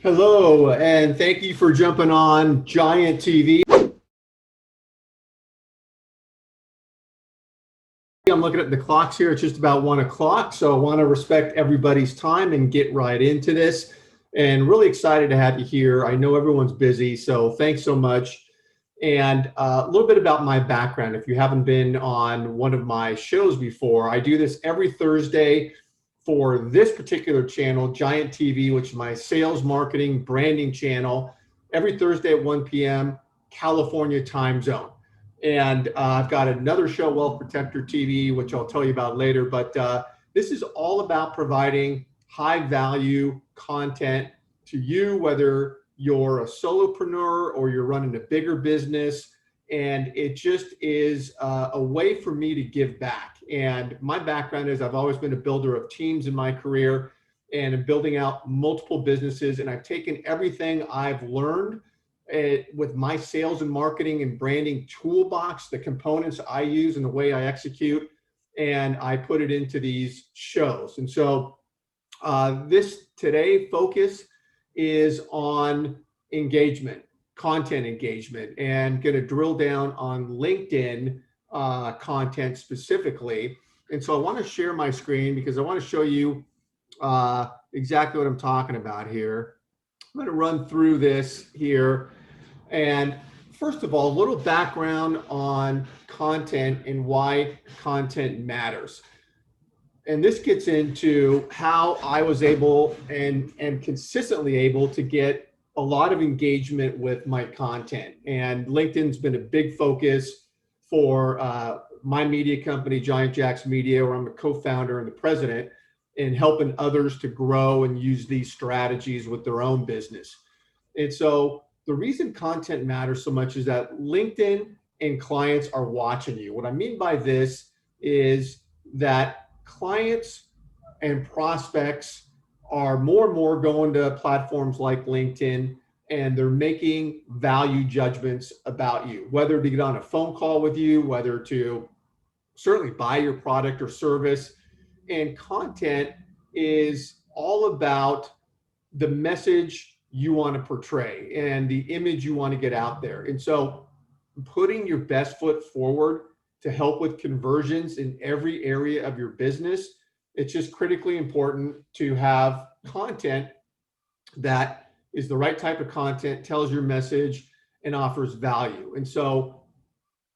Hello, and thank you for jumping on Giant TV. I'm looking at the clocks here. It's just about 1 o'clock, so I want to respect everybody's time and get right into this. And really excited to have you here. I know everyone's busy, so thanks so much. And a little bit about my background. If you haven't been on one of my shows before, I do this every Thursday for this particular channel, Giant TV, which is my sales, marketing, branding channel, every Thursday at 1 p.m. California time zone. And I've got another show, Wealth Protector TV, which I'll tell you about later. But this is all about providing high value content to you, whether you're a solopreneur or you're running a bigger business. And it just is a way for me to give back. And my background is I've always been a builder of teams in my career and I'm building out multiple businesses. And I've taken everything I've learned with my sales and marketing and branding toolbox, the components I use and the way I execute, and I put it into these shows. And so this today focus is on engagement, content engagement, and going to drill down on LinkedIn content specifically. And so I want to share my screen because I want to show you exactly what I'm talking about here. I'm going to run through this here. And first of all, a little background on content and why content matters. And this gets into how I was able and consistently able to get a lot of engagement with my content. And LinkedIn's been a big focus for my media company, Giant Jacks Media, where I'm a co-founder and the president, and helping others to grow and use these strategies with their own business. And so the reason content matters so much is that LinkedIn and clients are watching you. What I mean by this is that clients and prospects are more and more going to platforms like LinkedIn, and they're making value judgments about you, whether to get on a phone call with you, whether to certainly buy your product or service. And content is all about the message you want to portray and the image you want to get out there. And so putting your best foot forward to help with conversions in every area of your business, it's just critically important to have content that is the right type of content, tells your message, and offers value. And so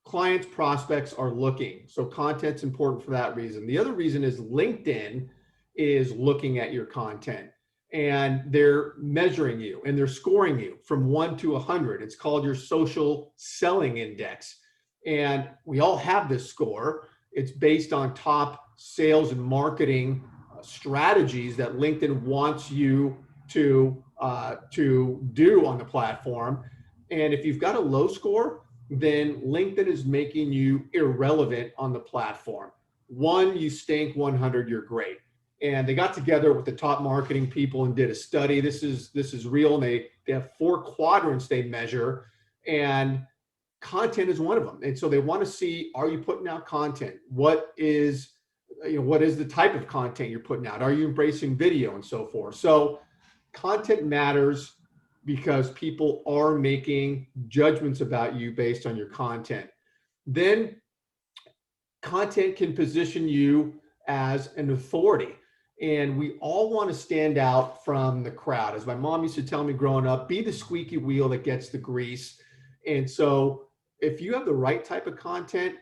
clients, prospects are looking. So content's important for that reason. The other reason is LinkedIn is looking at your content and they're measuring you and they're scoring you from 1 to 100. It's called your social selling index. And we all have this score. It's based on top sales and marketing strategies that LinkedIn wants you to do on the platform. And if you've got a low score, then LinkedIn is making you irrelevant on the platform. 1, you stink, 100, you're great. And they got together with the top marketing people and did a study. This is real. And they have 4 quadrants they measure, and content is one of them. And so they want to see, are you putting out content? What is the type of content you're putting out? Are you embracing video and so forth? So content matters because people are making judgments about you based on your content. Then content can position you as an authority. And we all want to stand out from the crowd. As my mom used to tell me growing up, be the squeaky wheel that gets the grease. And so if you have the right type of content,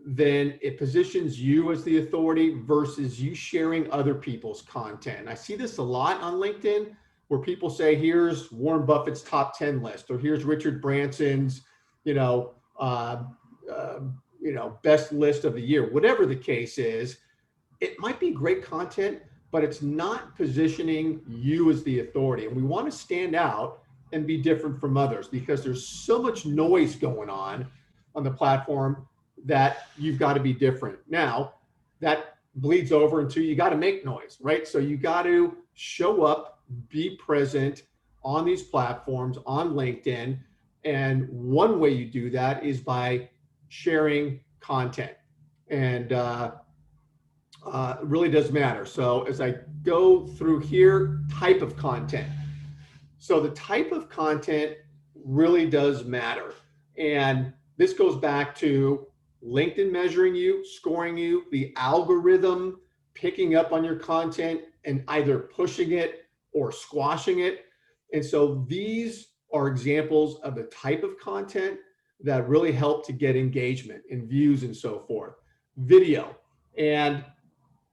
then it positions you as the authority versus you sharing other people's content. I see this a lot on LinkedIn where people say, here's Warren Buffett's top 10 list, or here's Richard Branson's, best list of the year. Whatever the case is, it might be great content, but it's not positioning you as the authority. And we want to stand out and be different from others because there's so much noise going on the platform that you've got to be different. Now, that bleeds over into you got to make noise, right? So you got to show up, be present on these platforms, on LinkedIn. And one way you do that is by sharing content. And it really does matter. So as I go through here, type of content. So the type of content really does matter. And this goes back to LinkedIn measuring you, scoring you, the algorithm picking up on your content and either pushing it or squashing it. And so these are examples of the type of content that really help to get engagement and views and so forth. Video. And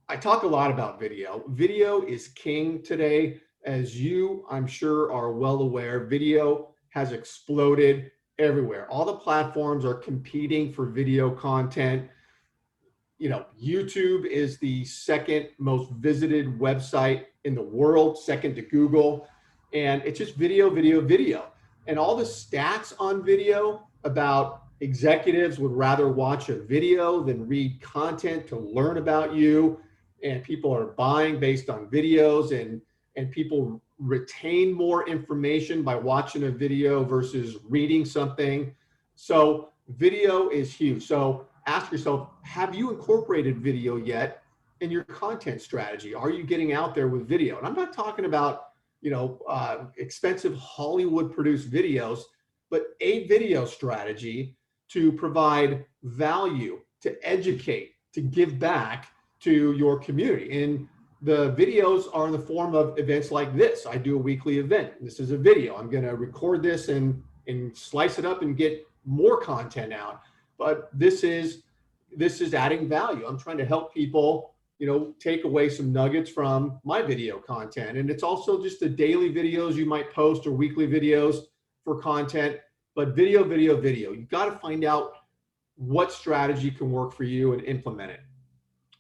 I talk a lot about video. Video is king today. As you, I'm sure, are well aware, video has exploded everywhere. All the platforms are competing for video content. You know, YouTube is the second most visited website in the world, second to Google. And it's just video, video, video. And all the stats on video about executives would rather watch a video than read content to learn about you. And people are buying based on videos, and people retain more information by watching a video versus reading something. So video is huge. So ask yourself, have you incorporated video yet in your content strategy? Are you getting out there with video? And I'm not talking about, expensive Hollywood produced videos, but a video strategy to provide value, to educate, to give back to your community. And the videos are in the form of events like this. I do a weekly event. This is a video. I'm going to record this and slice it up and get more content out. But this is adding value. I'm trying to help people, take away some nuggets from my video content. And it's also just the daily videos you might post or weekly videos for content. But video, video, video. You've got to find out what strategy can work for you and implement it.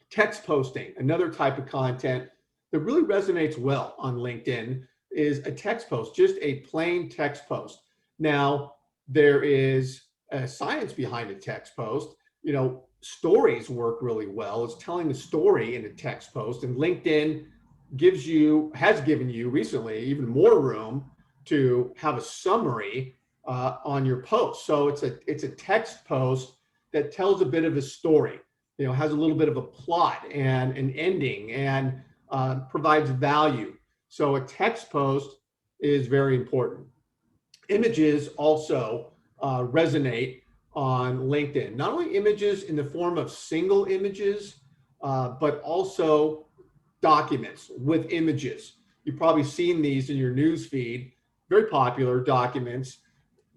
Text posting, another type of content that really resonates well on LinkedIn, is a text post, just a plain text post. Now, there is a science behind a text post. Stories work really well. It's telling a story in a text post, and LinkedIn has given you recently even more room to have a summary on your post. So it's a text post that tells a bit of a story. Has a little bit of a plot and an ending and provides value. So a text post is very important. Images also resonate on LinkedIn. Not only images in the form of single images, but also documents with images. You've probably seen these in your news feed. Very popular documents.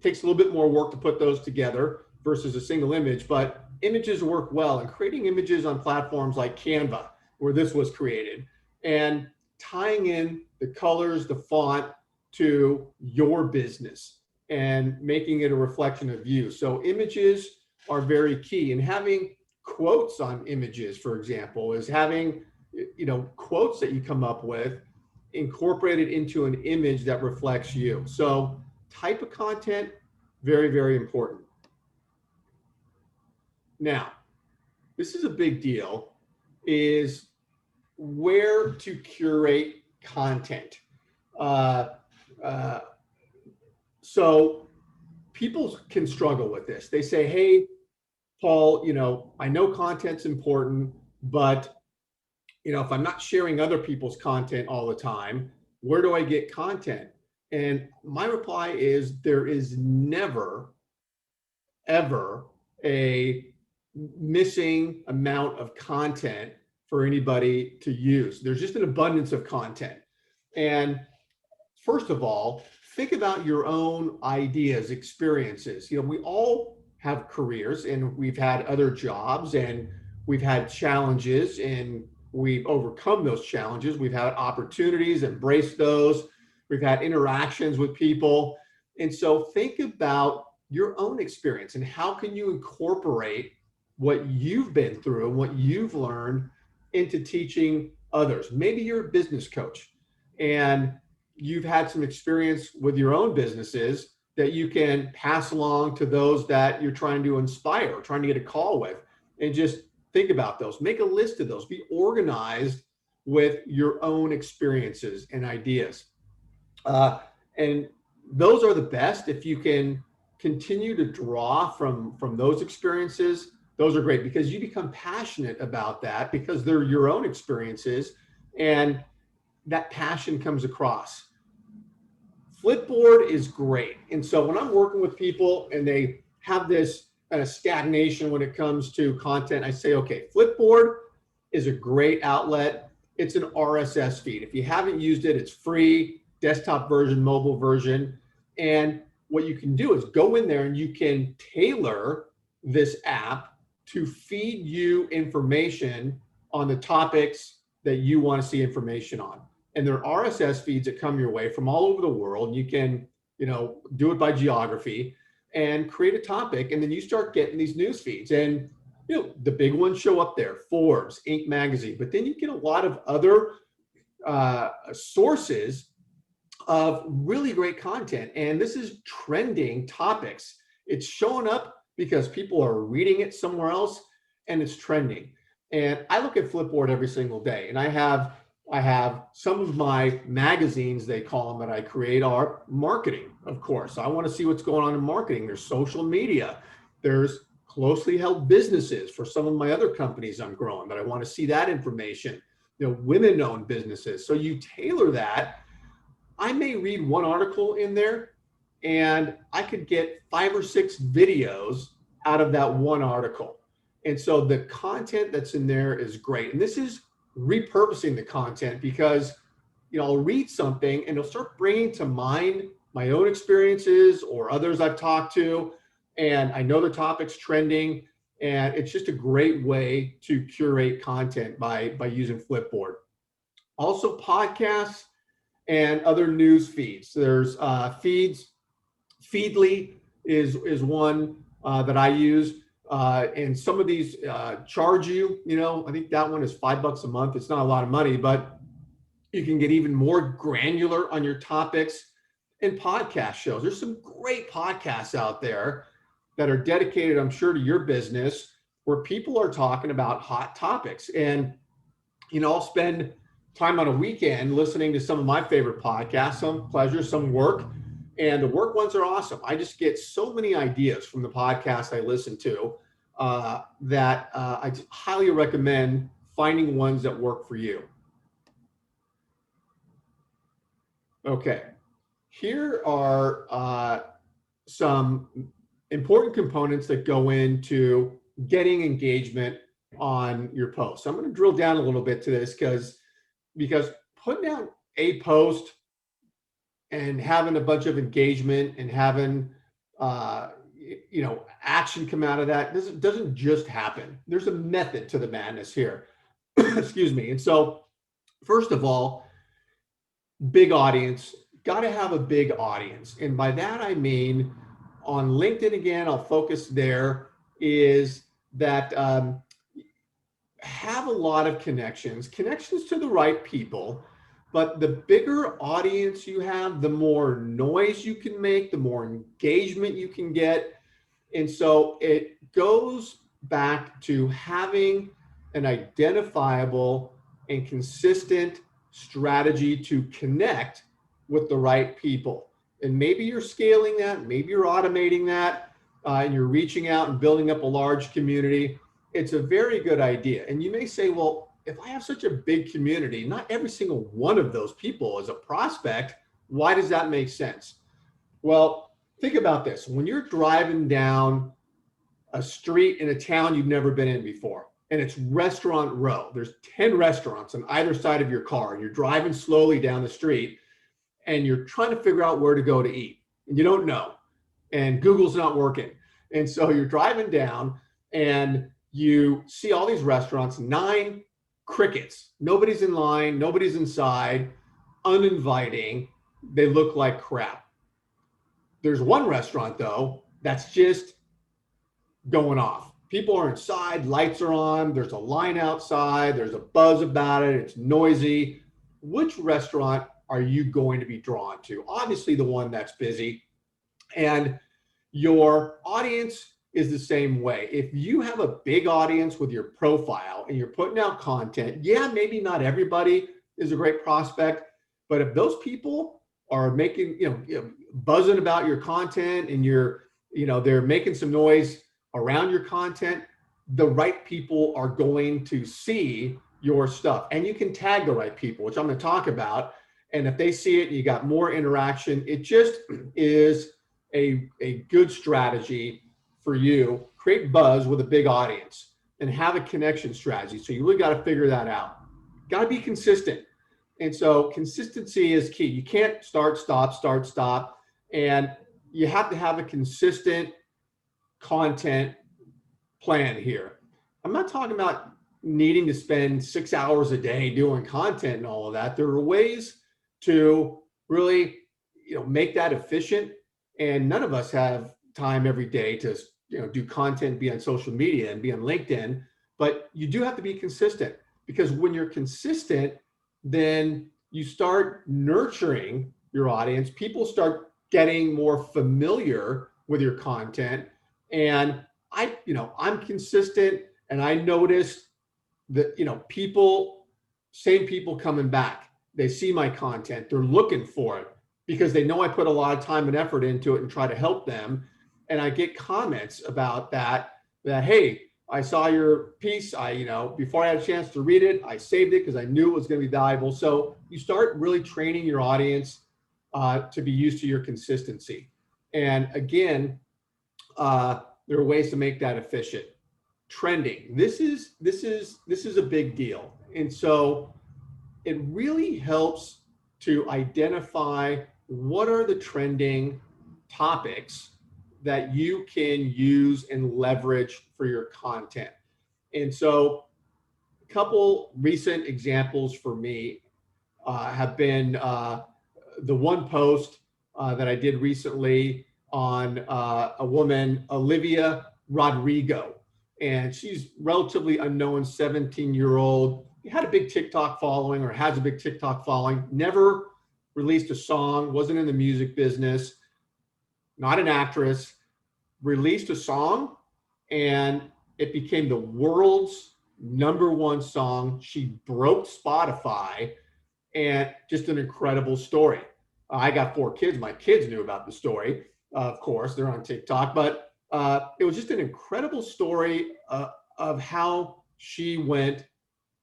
Takes a little bit more work to put those together versus a single image, but images work well. And creating images on platforms like Canva, where this was created, and tying in the colors, the font to your business and making it a reflection of you. So images are very key. And having quotes on images, for example, is having quotes that you come up with incorporated into an image that reflects you. So type of content, very, very important. Now, this is a big deal, is where to curate content. So people can struggle with this. They say, hey, Paul, I know content's important, but if I'm not sharing other people's content all the time, where do I get content? And my reply is there is never, ever a missing amount of content for anybody to use. There's just an abundance of content. And first of all, think about your own ideas, experiences. We all have careers and we've had other jobs and we've had challenges and we've overcome those challenges. We've had opportunities, embraced those. We've had interactions with people. And so think about your own experience and how can you incorporate what you've been through and what you've learned into teaching others. Maybe you're a business coach and you've had some experience with your own businesses that you can pass along to those that you're trying to inspire, trying to get a call with, and just think about those. Make a list of those. Be organized with your own experiences and ideas. And those are the best. If you can continue to draw from those experiences, those are great because you become passionate about that because they're your own experiences and that passion comes across. Flipboard is great. And so when I'm working with people and they have this kind of stagnation when it comes to content, I say, okay, Flipboard is a great outlet. It's an RSS feed. If you haven't used it, it's free, desktop version, mobile version. And what you can do is go in there and you can tailor this app to feed you information on the topics that you want to see information on. And there are RSS feeds that come your way from all over the world. You can, do it by geography and create a topic, and then you start getting these news feeds. And the big ones show up there: Forbes, Inc. magazine. But then you get a lot of other sources of really great content. And this is trending topics. It's showing up because people are reading it somewhere else and it's trending. And I look at Flipboard every single day, and I have some of my magazines, they call them, that I create are marketing, of course. I want to see what's going on in marketing. There's social media. There's closely held businesses for some of my other companies I'm growing, that I want to see that information. Women-owned businesses. So you tailor that. I may read one article in there and I could get 5 or 6 videos out of that one article. And so the content that's in there is great. And this is repurposing the content, because I'll read something and it'll start bringing to mind my own experiences or others I've talked to, and I know the topic's trending, and it's just a great way to curate content by using Flipboard. Also, podcasts and other news feeds. There's feeds. Feedly is one that I use. And some of these charge you, I think that one is $5 a month. It's not a lot of money, but you can get even more granular on your topics. And podcast shows. There's some great podcasts out there that are dedicated, I'm sure, to your business, where people are talking about hot topics. And, I'll spend time on a weekend listening to some of my favorite podcasts, some pleasure, some work. And the work ones are awesome. I just get so many ideas from the podcasts I listen to that I highly recommend finding ones that work for you. Okay, here are some important components that go into getting engagement on your post. I'm going to drill down a little bit to this because putting out a post and having a bunch of engagement and having action come out of that doesn't just happen. There's a method to the madness here. Excuse me. And so, first of all, big audience. Got to have a big audience. And by that I mean, on LinkedIn, again, I'll focus there, is that have a lot of connections to the right people. But the bigger audience you have, the more noise you can make, the more engagement you can get. And so it goes back to having an identifiable and consistent strategy to connect with the right people. And maybe you're scaling that, maybe you're automating that, and you're reaching out and building up a large community. It's a very good idea. And you may say, well, if I have such a big community, not every single one of those people is a prospect. Why does that make sense? Well, think about this. When you're driving down a street in a town you've never been in before, and it's restaurant row, there's 10 restaurants on either side of your car, and you're driving slowly down the street, and you're trying to figure out where to go to eat, and you don't know, and Google's not working. And so you're driving down, and you see all these restaurants, 9 crickets. Nobody's in line, nobody's inside, uninviting. They look like crap. There's one restaurant, though, that's just going off. People are inside, lights are on, there's a line outside, there's a buzz about it, it's noisy. Which restaurant are you going to be drawn to? Obviously, the one that's busy. And your audience is the same way. If you have a big audience with your profile and you're putting out content, yeah, maybe not everybody is a great prospect, but if those people are making, buzzing about your content and they're making some noise around your content, the right people are going to see your stuff. And you can tag the right people, which I'm going to talk about. And if they see it and you got more interaction, it just is a good strategy for you. Create buzz with a big audience and have a connection strategy. So you really got to figure that out. Got to be consistent. And so consistency is key. You can't start, stop. And you have to have a consistent content plan here. I'm not talking about needing to spend 6 hours a day doing content and all of that. There are ways to really, make that efficient. And none of us have time every day to, do content, be on social media and be on LinkedIn, but you do have to be consistent, because when you're consistent, then you start nurturing your audience. People start getting more familiar with your content. And I'm consistent, and I noticed that, same people coming back. They see my content, they're looking for it because they know I put a lot of time and effort into it and try to help them. And I get comments about that, hey, I saw your piece. Before I had a chance to read it, I saved it because I knew it was going to be valuable. So you start really training your audience to be used to your consistency. And again, there are ways to make that efficient. Trending. This is a big deal. And so it really helps to identify what are the trending topics that you can use and leverage for your content. And so a couple recent examples for me have been the one post that I did recently on a woman, Olivia Rodrigo. And she's relatively unknown, 17-year-old, had a big TikTok following, or has a big TikTok following, never released a song, wasn't in the music business, not an actress, released a song, and it became the world's #1 song. She broke Spotify, and just an incredible story. I got 4 kids. My kids knew about the story. Of course, they're on TikTok, but it was just an incredible story of how she went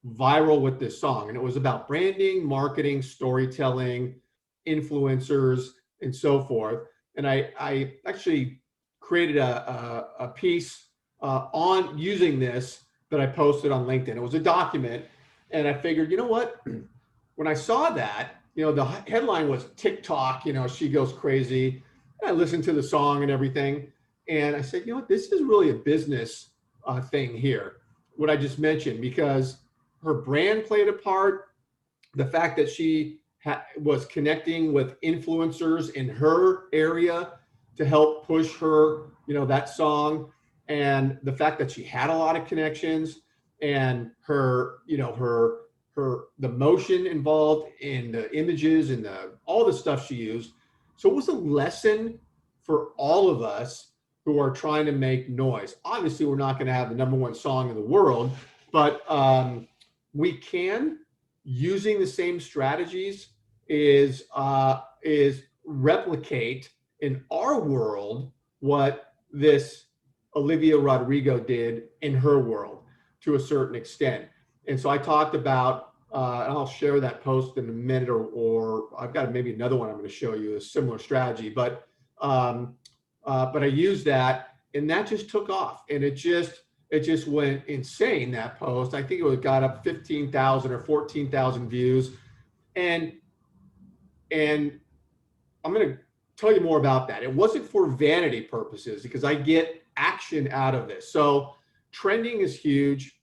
viral with this song. And it was about branding, marketing, storytelling, influencers, and so forth. And I actually created a piece on using this that I posted on LinkedIn. It was a document. And I figured, you know what? When I saw that, the headline was TikTok, she goes crazy. And I listened to the song and everything. And I said, this is really a business thing here, what I just mentioned, because her brand played a part. The fact that she was connecting with influencers in her area to help push her, that song, and the fact that she had a lot of connections, and her, the motion involved in the images and all the stuff she used. So it was a lesson for all of us who are trying to make noise. Obviously, we're not going to have the #1 song in the world, but we can, using the same strategies, is replicate in our world what this Olivia Rodrigo did in her world to a certain extent. And so I talked about, and I'll share that post in a minute, or I've got maybe another one I'm going to show you, a similar strategy, but I used that, and that just took off, and it just went insane, that post. I think it got up 15,000 or 14,000 views. And I'm going to tell you more about that. It wasn't for vanity purposes, because I get action out of this. So trending is huge.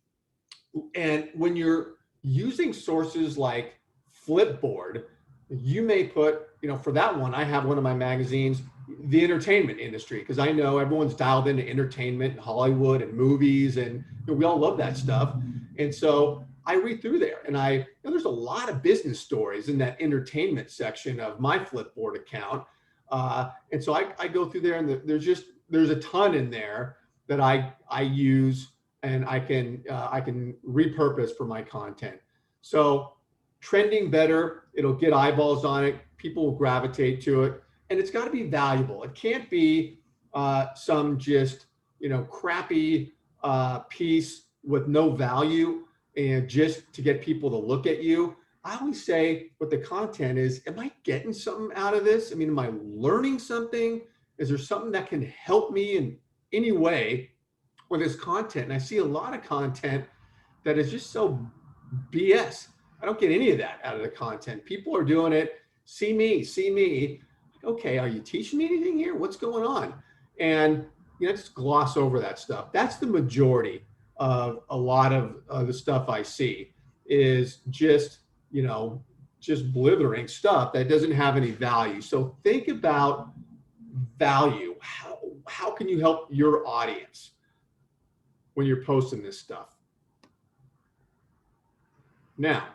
And when you're using sources like Flipboard, you may put, for that one, I have one of my magazines, the entertainment industry, because I know everyone's dialed into entertainment and Hollywood and movies, and we all love that stuff. And so I read through there, and there's a lot of business stories in that entertainment section of my Flipboard account. And so I go through there, and there's a ton in there that I use, and I can repurpose for my content. So trending better, it'll get eyeballs on it. People will gravitate to it, and it's got to be valuable. It can't be some just crappy piece with no value and just to get people to look at you. I always say with the content is, am I getting something out of this? I mean, am I learning something? Is there something that can help me in any way with this content? And I see a lot of content that is just so BS. I don't get any of that out of the content. People are doing it. See me, see me. Okay, are you teaching me anything here? What's going on? And just gloss over that stuff. That's the majority of a lot of the stuff I see is just just blithering stuff that doesn't have any value. So think about value. How can you help your audience when you're posting this stuff? Now,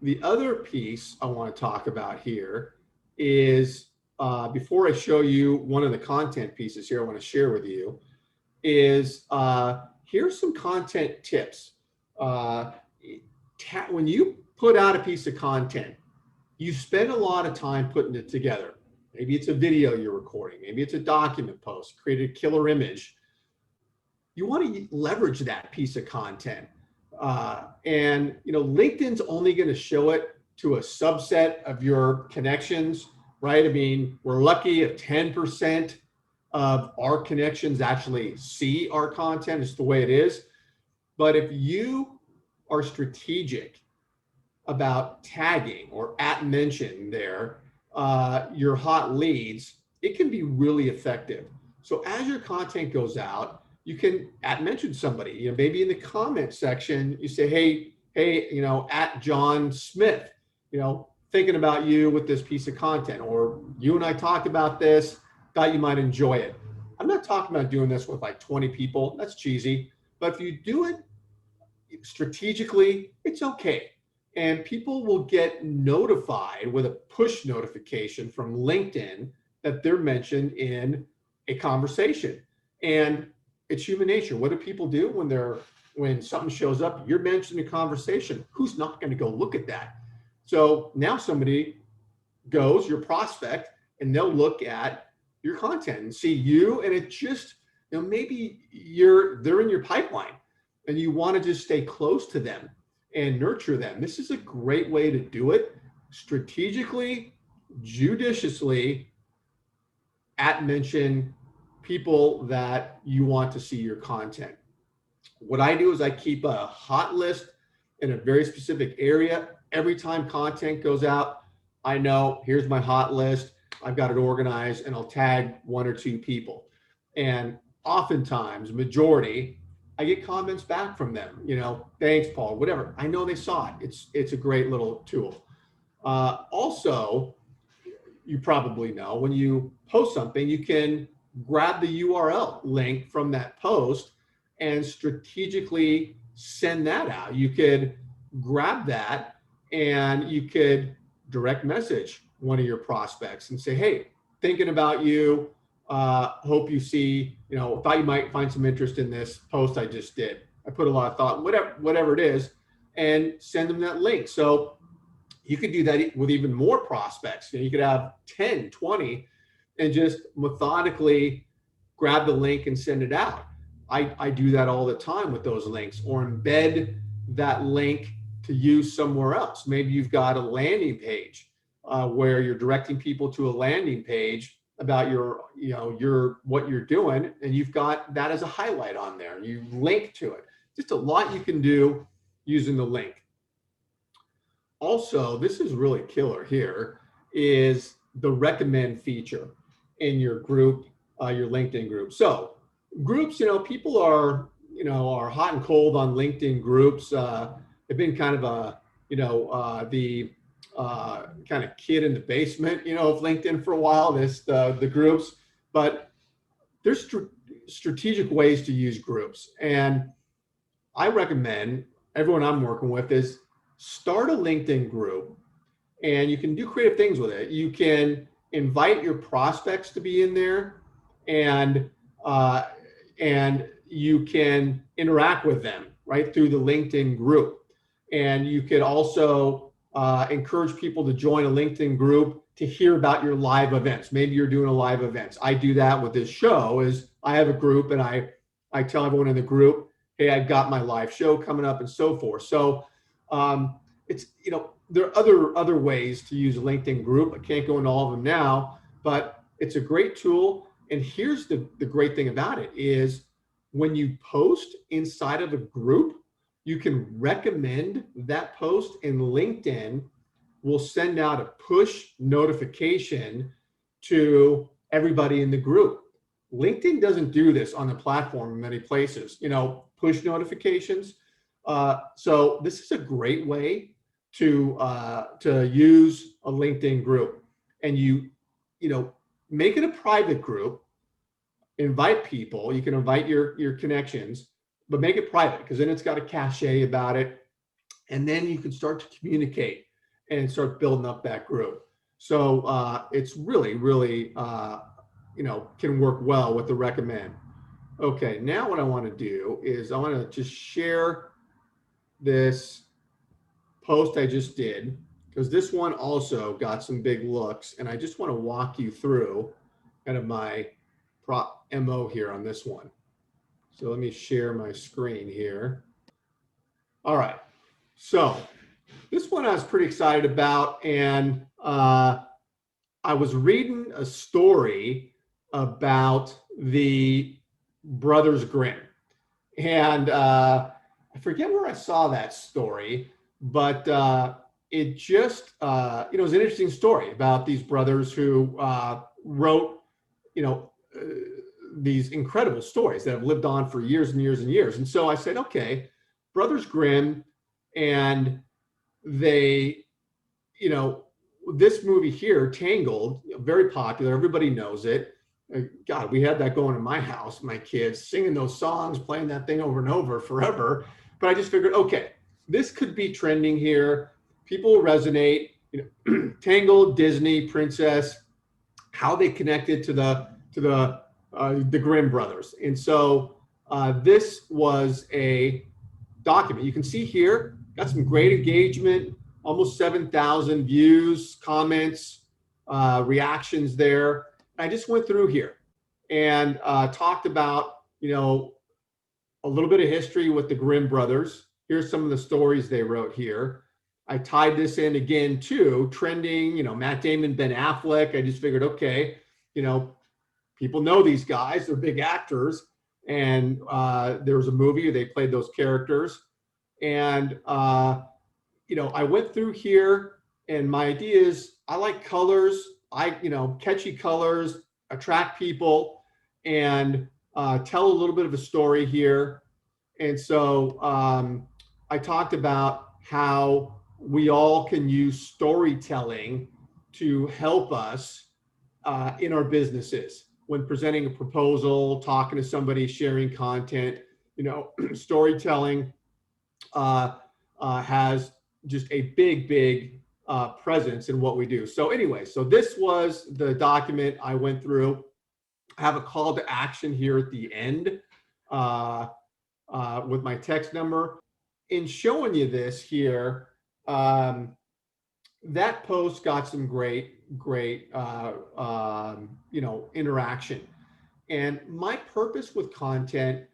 the other piece I want to talk about here is before I show you one of the content pieces here I want to share with you is here's some content tips. When you put out a piece of content, you spend a lot of time putting it together. Maybe it's a video you're recording. Maybe it's a document post, create a killer image. You want to leverage that piece of content. And LinkedIn's only going to show it to a subset of your connections, right? I mean, we're lucky if 10% of our connections actually see our content. It's the way it is. But if you are strategic about tagging or @mention there, your hot leads, it can be really effective. So as your content goes out, you can @mention somebody. Maybe in the comment section, you say, hey, @John Smith, thinking about you with this piece of content, or you and I talked about this, thought you might enjoy it. I'm not talking about doing this with like 20 people. That's cheesy. But if you do it strategically, it's okay. And people will get notified with a push notification from LinkedIn that they're mentioned in a conversation. And it's human nature. What do people do when something shows up? You're mentioned in a conversation. Who's not going to go look at that? So now somebody goes, your prospect, and they'll look at your content and see you. And it just, maybe they're in your pipeline and you want to just stay close to them and nurture them. This is a great way to do it strategically, judiciously, @mention people that you want to see your content. What I do is I keep a hot list in a very specific area. Every time content goes out, I know here's my hot list. I've got it organized and I'll tag 1 or 2 people. And oftentimes, majority, I get comments back from them, thanks, Paul, whatever. I know they saw it. It's a great little tool. Also, you probably know when you post something, you can grab the URL link from that post and strategically send that out. You could grab that and you could direct message one of your prospects and say, hey, thinking about you, hope you see, thought you might find some interest in this post I just did. I put a lot of thought, whatever it is, and send them that link. So you could do that with even more prospects. You could have 10, 20, and just methodically grab the link and send it out. I do that all the time with those links, or embed that link to use somewhere else. Maybe you've got a landing page where you're directing people to a landing page about what you're doing, and you've got that as a highlight on there. You link to it. Just a lot you can do using the link. Also, this is really killer here, is the recommend feature in your group, your LinkedIn group. So groups, people are hot and cold on LinkedIn groups. They've been kind of the kind of kid in the basement, of LinkedIn for a while, the groups, but there's strategic ways to use groups. And I recommend everyone I'm working with is start a LinkedIn group, and you can do creative things with it. You can invite your prospects to be in there, and you can interact with them right through the LinkedIn group. And you could also encourage people to join a LinkedIn group to hear about your live events. Maybe you're doing a live events. I do that with this show. Is I have a group, and I tell everyone in the group, hey, I've got my live show coming up and so forth. So it's, there are other ways to use a LinkedIn group. I can't go into all of them now, but it's a great tool. And here's the great thing about it is when you post inside of a group, you can recommend that post, and LinkedIn will send out a push notification to everybody in the group. LinkedIn doesn't do this on the platform in many places, push notifications. So this is a great way to use a LinkedIn group, and make it a private group. Invite people. You can invite your connections, but make it private, because then it's got a cachet about it, and then you can start to communicate and start building up that group. So it's really, really, can work well with the recommend. Okay, now what I want to do is I want to just share this post I just did, because this one also got some big looks, and I just want to walk you through kind of my MO here on this one. So let me share my screen here. All right, so this one I was pretty excited about, and I was reading a story about the Brothers Grimm, and I forget where I saw that story, but it just, it was an interesting story about these brothers who wrote, these incredible stories that have lived on for years and years and years. And so I said, okay, Brothers Grimm, and they, this movie here, Tangled, very popular. Everybody knows it. God, we had that going in my house, my kids singing those songs, playing that thing over and over forever. But I just figured, okay, this could be trending here. People will resonate. Tangled, Disney, princess, how they connected to the Grimm brothers. And so this was a document. You can see here, got some great engagement, almost 7,000 views, comments, reactions there. I just went through here and talked about, a little bit of history with the Grimm brothers. Here's some of the stories they wrote here. I tied this in again to trending, Matt Damon, Ben Affleck. I just figured, okay, people know these guys, they're big actors. And there was a movie, they played those characters. And, I went through here, and my idea is I like colors. Catchy colors attract people, and tell a little bit of a story here. And so I talked about how we all can use storytelling to help us in our businesses when presenting a proposal, talking to somebody, sharing content. Storytelling has just a big presence in what we do. So anyway, so this was the document I went through. I have a call to action here at the end with my text number. In showing you this here, that post got some great interaction. And my purpose with content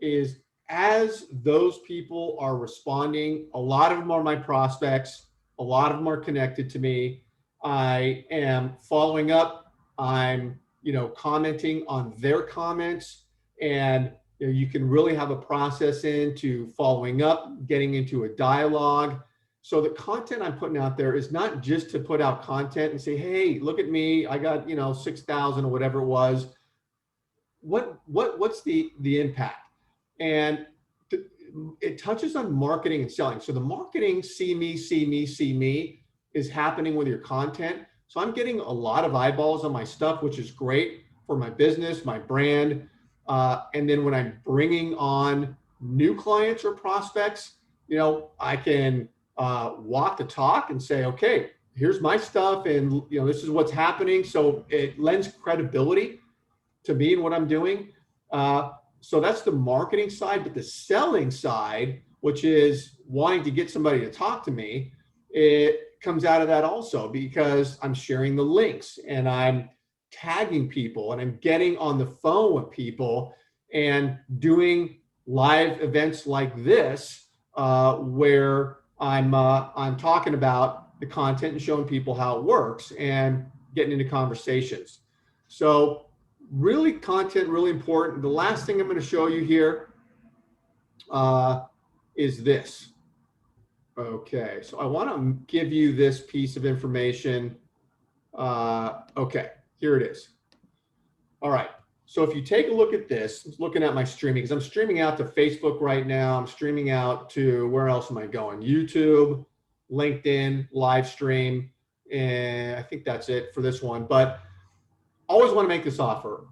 is, as those people are responding, a lot of them are my prospects, a lot of them are connected to me. I am following up. I'm, commenting on their comments, and you can really have a process into following up, getting into a dialogue. So the content I'm putting out there is not just to put out content and say, hey, look at me, I got 6,000 or whatever it was. What's the impact? And it touches on marketing and selling. So the marketing, see me is happening with your content. So I'm getting a lot of eyeballs on my stuff, which is great for my business, my brand. And then when I'm bringing on new clients or prospects, I can walk the talk and say, okay, here's my stuff, and this is what's happening. So it lends credibility to me and what I'm doing. So that's the marketing side, but the selling side, which is wanting to get somebody to talk to me, it comes out of that also, because I'm sharing the links and I'm tagging people and I'm getting on the phone with people and doing live events like this, where I'm talking about the content and showing people how it works and getting into conversations. So really content, really important. The last thing I'm going to show you here is this. Okay, so I want to give you this piece of information. Okay, here it is. All right, so if you take a look at this, it's looking at my streaming, because I'm streaming out to Facebook right now. I'm streaming out to, where else am I going? YouTube, LinkedIn, live stream, and I think that's it for this one. But I always want to make this offer.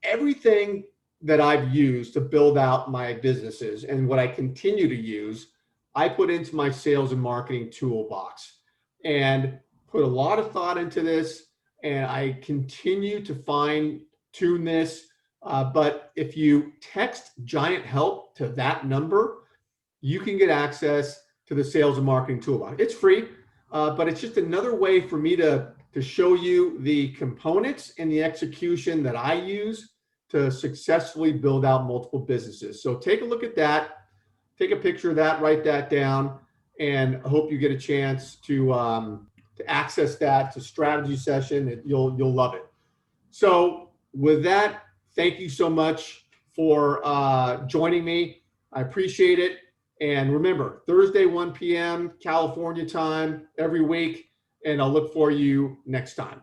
Everything that I've used to build out my businesses and what I continue to use, I put into my sales and marketing toolbox and put a lot of thought into this. And I continue to fine tune this. But if you text GIANTHELP to that number, you can get access to the sales and marketing toolbox. It's free, but it's just another way for me to show you the components and the execution that I use to successfully build out multiple businesses. So take a look at that, take a picture of that, write that down, and I hope you get a chance to access that. It's a strategy session. You'll love it. So with that, thank you so much for joining me. I appreciate it. And remember, Thursday, 1 p.m. California time every week, and I'll look for you next time.